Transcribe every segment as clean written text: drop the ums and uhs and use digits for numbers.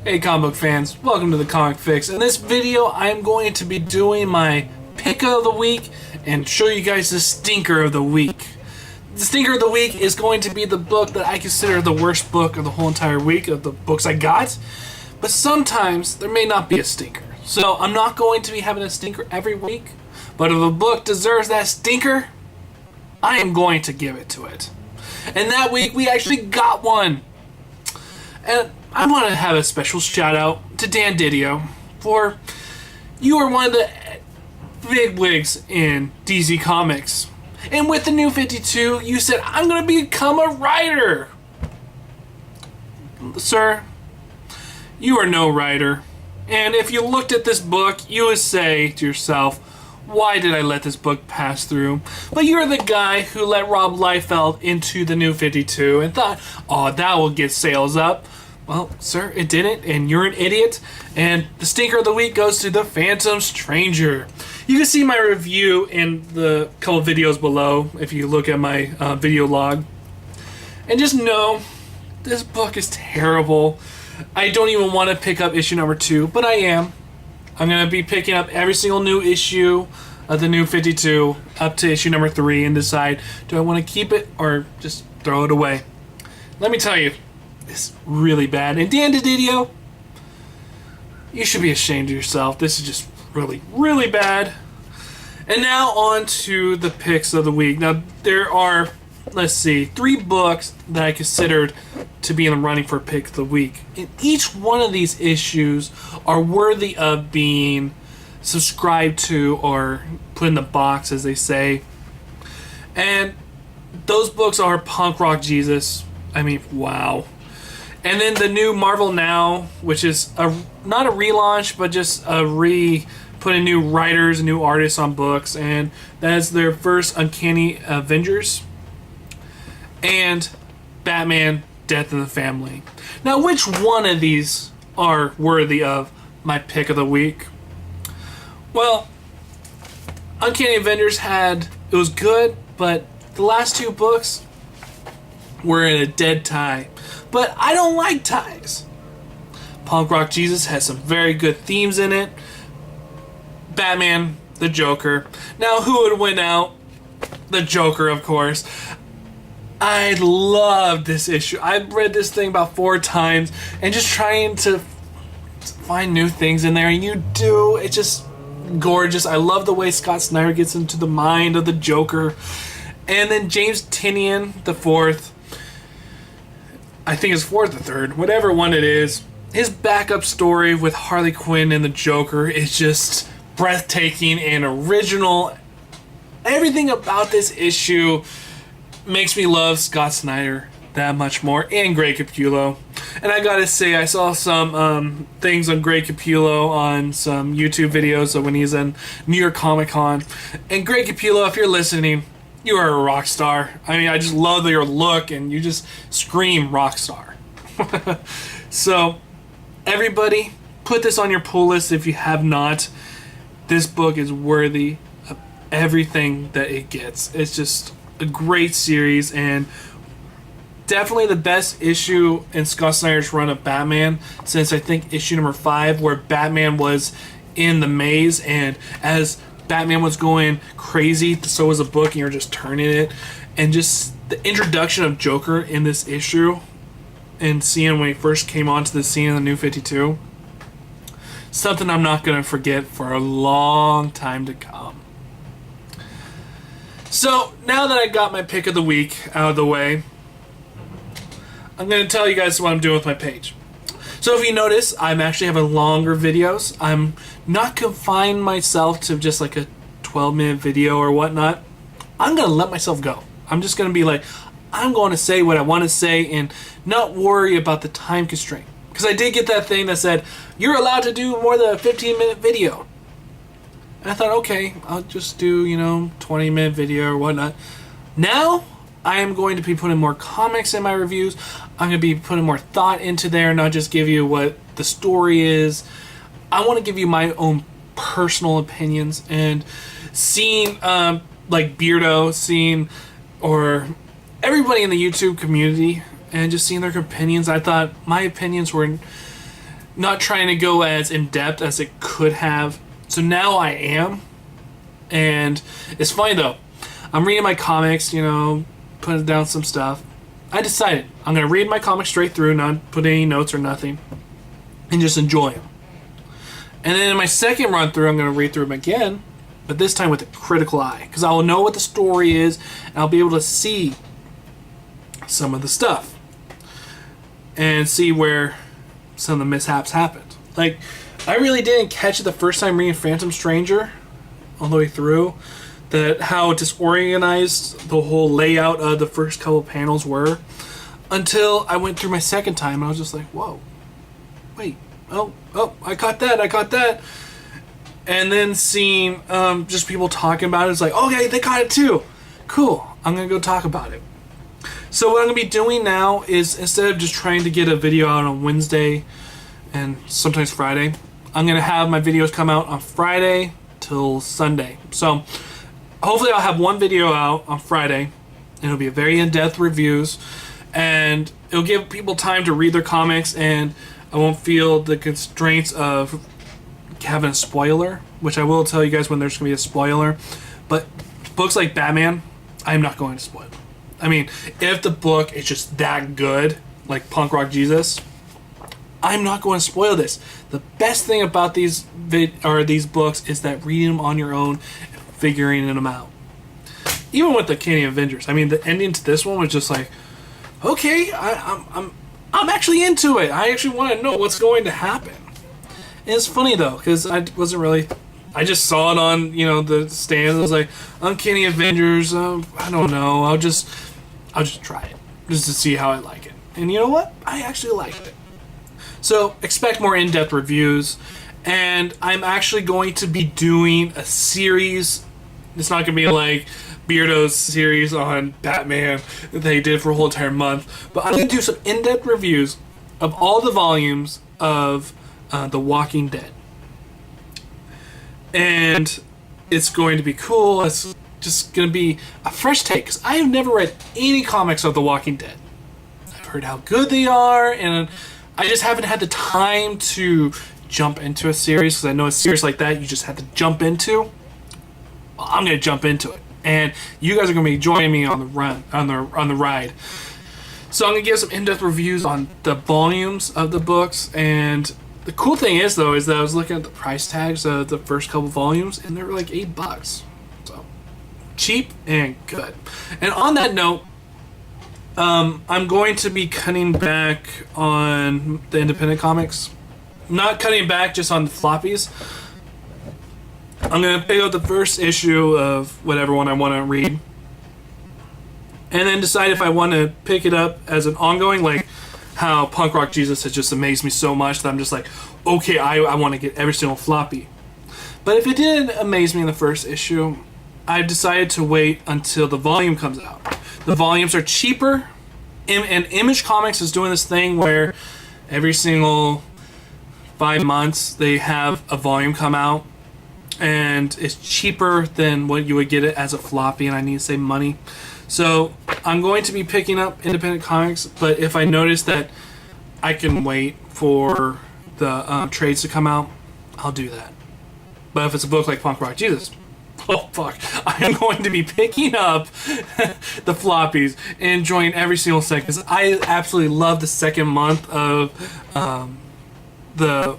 Hey comic book fans, welcome to the Comic Fix. In this video, I'm going to be doing my pick of the week and show you guys the stinker of the week. The stinker of the week is going to be the book that I consider the worst book of the whole entire week of the books I got. But sometimes there may not be a stinker. So I'm not going to be having a stinker every week. But if a book deserves that stinker, I am going to give it to it. And that week we actually got one. And I want to have a special shout out to Dan Didio, for you are one of the big wigs in DC Comics. And with the New 52, you said, I'm going to become a writer. Sir, you are no writer. And if you looked at this book, you would say to yourself, why did I let this book pass through? But you're the guy who let Rob Liefeld into the New 52 and thought, oh, that will get sales up. Well, sir, it didn't, and you're an idiot. And the stinker of the week goes to The Phantom Stranger. You can see my review in the couple videos below if you look at my video log. And just know, this book is terrible. I don't even want to pick up issue number 2, but I am. I'm going to be picking up every single new issue of the New 52 up to issue number 3 and decide, do I want to keep it or just throw it away? Let me tell you, it's really bad. And Dan Didio, you should be ashamed of yourself. This is just really, really bad. And now on to the picks of the week. Now, there are, let's see, 3 books that I considered to be in the running for pick of the week. And each one of these issues are worthy of being subscribed to or put in the box, as they say. And those books are Punk Rock Jesus. I mean, wow. And then the new Marvel Now, which is not a relaunch, but just putting new writers and new artists on books. And that is their first Uncanny Avengers. And Batman, Death in the Family. Now, which one of these are worthy of my pick of the week? Well, Uncanny Avengers it was good, but the last 2 books were in a dead tie. But I don't like ties. Punk Rock Jesus has some very good themes in it. Batman, the Joker. Now, who would win out? The Joker, of course. I love this issue. I've read this thing about 4 times and just trying to find new things in there, and you do. It's just gorgeous. I love the way Scott Snyder gets into the mind of the Joker. And then James Tynion, the 4th, I think it's 4th or 3rd, whatever one it is, his backup story with Harley Quinn and the Joker is just breathtaking and original. Everything about this issue makes me love Scott Snyder that much more, and Greg Capullo. And I gotta say, I saw some things on Greg Capullo on some YouTube videos of when he's in New York Comic Con. And Greg Capullo, if you're listening, you are a rock star. I mean, I just love your look, and you just scream rock star. So, everybody, put this on your pull list if you have not. This book is worthy of everything that it gets. It's just a great series, and definitely the best issue in Scott Snyder's run of Batman since I think issue number 5, where Batman was in the maze, and as Batman was going crazy, so was the book, and you're just turning it. And just the introduction of Joker in this issue and seeing when he first came onto the scene in the New 52, something I'm not going to forget for a long time to come. So, now that I got my pick of the week out of the way, I'm going to tell you guys what I'm doing with my page. So if you notice, I'm actually having longer videos. I'm not confining myself to just like a 12-minute video or whatnot. I'm going to let myself go. I'm just going to be like, I'm going to say what I want to say and not worry about the time constraint. Because I did get that thing that said, you're allowed to do more than a 15-minute video. And I thought, okay, I'll just do, 20-minute video or whatnot. Now, I am going to be putting more comics in my reviews. I'm going to be putting more thought into there, not just give you what the story is. I want to give you my own personal opinions, and seeing like Beardo, or everybody in the YouTube community and just seeing their opinions, I thought my opinions were not trying to go as in-depth as it could have. So now I am. And it's funny though. I'm reading my comics, you know, putting down some stuff. I decided I'm going to read my comics straight through, not put any notes or nothing, and just enjoy them. And then in my second run through, I'm going to read through them again, but this time with a critical eye, because I will know what the story is, and I'll be able to see some of the stuff and see where some of the mishaps happened. Like, I really didn't catch it the first time reading Phantom Stranger all the way through, that how disorganized the whole layout of the first couple of panels were, until I went through my second time and I was just like, whoa, wait, oh, I caught that. And then seeing just people talking about it, it's like, okay, they caught it too. Cool, I'm gonna go talk about it. So what I'm gonna be doing now is, instead of just trying to get a video out on Wednesday and sometimes Friday, I'm gonna have my videos come out on Friday till Sunday. So hopefully I'll have one video out on Friday, and it'll be a very in-depth reviews, and it'll give people time to read their comics, and I won't feel the constraints of having a spoiler, which I will tell you guys when there's going to be a spoiler. But books like Batman, I'm not going to spoil. I mean, if the book is just that good, like Punk Rock Jesus, I'm not going to spoil this. The best thing about these books is that reading them on your own, figuring them out. Even with the Canadian Avengers, I mean, the ending to this one was just like, okay, I'm actually into it. I actually want to know what's going to happen. And it's funny though, because I wasn't really. I just saw it on, you know, the stand. I was like, Uncanny Avengers. I don't know. I'll just try it just to see how I like it. And you know what? I actually liked it. So expect more in-depth reviews. And I'm actually going to be doing a series. It's not going to be like Beardo's series on Batman that they did for a whole entire month. But I'm going to do some in-depth reviews of all the volumes of The Walking Dead. And it's going to be cool. It's just going to be a fresh take, because I have never read any comics of The Walking Dead. I've heard how good they are, and I just haven't had the time to jump into a series, because I know a series like that you just have to jump into. Well, I'm going to jump into it, and you guys are going to be joining me on the ride. So I'm going to give some in-depth reviews on the volumes of the books. And the cool thing is, though, is that I was looking at the price tags of the first couple volumes, and they were like $8. So cheap and good. And on that note, I'm going to be cutting back on the independent comics. Not cutting back just on the floppies. I'm going to pick up the first issue of whatever one I want to read, and then decide if I want to pick it up as an ongoing, like how Punk Rock Jesus has just amazed me so much that I'm just like, okay, I want to get every single floppy. But if it didn't amaze me in the first issue, I've decided to wait until the volume comes out. The volumes are cheaper, and Image Comics is doing this thing where every single 5 months they have a volume come out, and it's cheaper than what you would get it as a floppy, and I need to save money. So I'm going to be picking up independent comics, but if I notice that I can wait for the trades to come out, I'll do that. But if it's a book like Punk Rock Jesus, oh fuck, I am going to be picking up the floppies and enjoying every single second, because I absolutely love the second month of the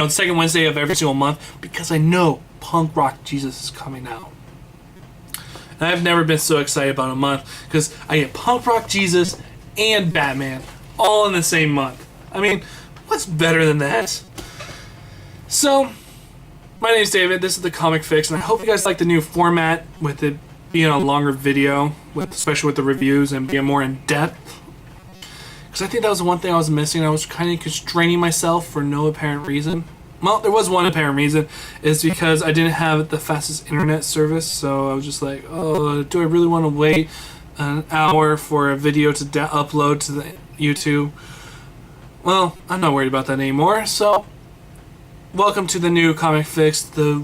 second Wednesday of every single month, because I know Punk Rock Jesus is coming out. And I've never been so excited about a month, because I get Punk Rock Jesus and Batman all in the same month. I mean, what's better than that? So, my name's David, this is the Comic Fix, and I hope you guys like the new format with it being a longer video, especially with the reviews and being more in depth. Because I think that was the one thing I was missing. I was kind of constraining myself for no apparent reason. Well, there was one apparent reason. It's because I didn't have the fastest internet service. So I was just like, oh, do I really want to wait an hour for a video to upload to the YouTube? Well, I'm not worried about that anymore. So, welcome to the new Comic Fix, the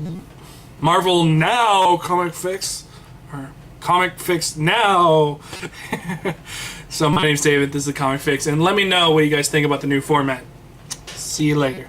Marvel Now Comic Fix. Or Comic Fix Now. So my name's David, this is the Comic Fix, and let me know what you guys think about the new format. See you later.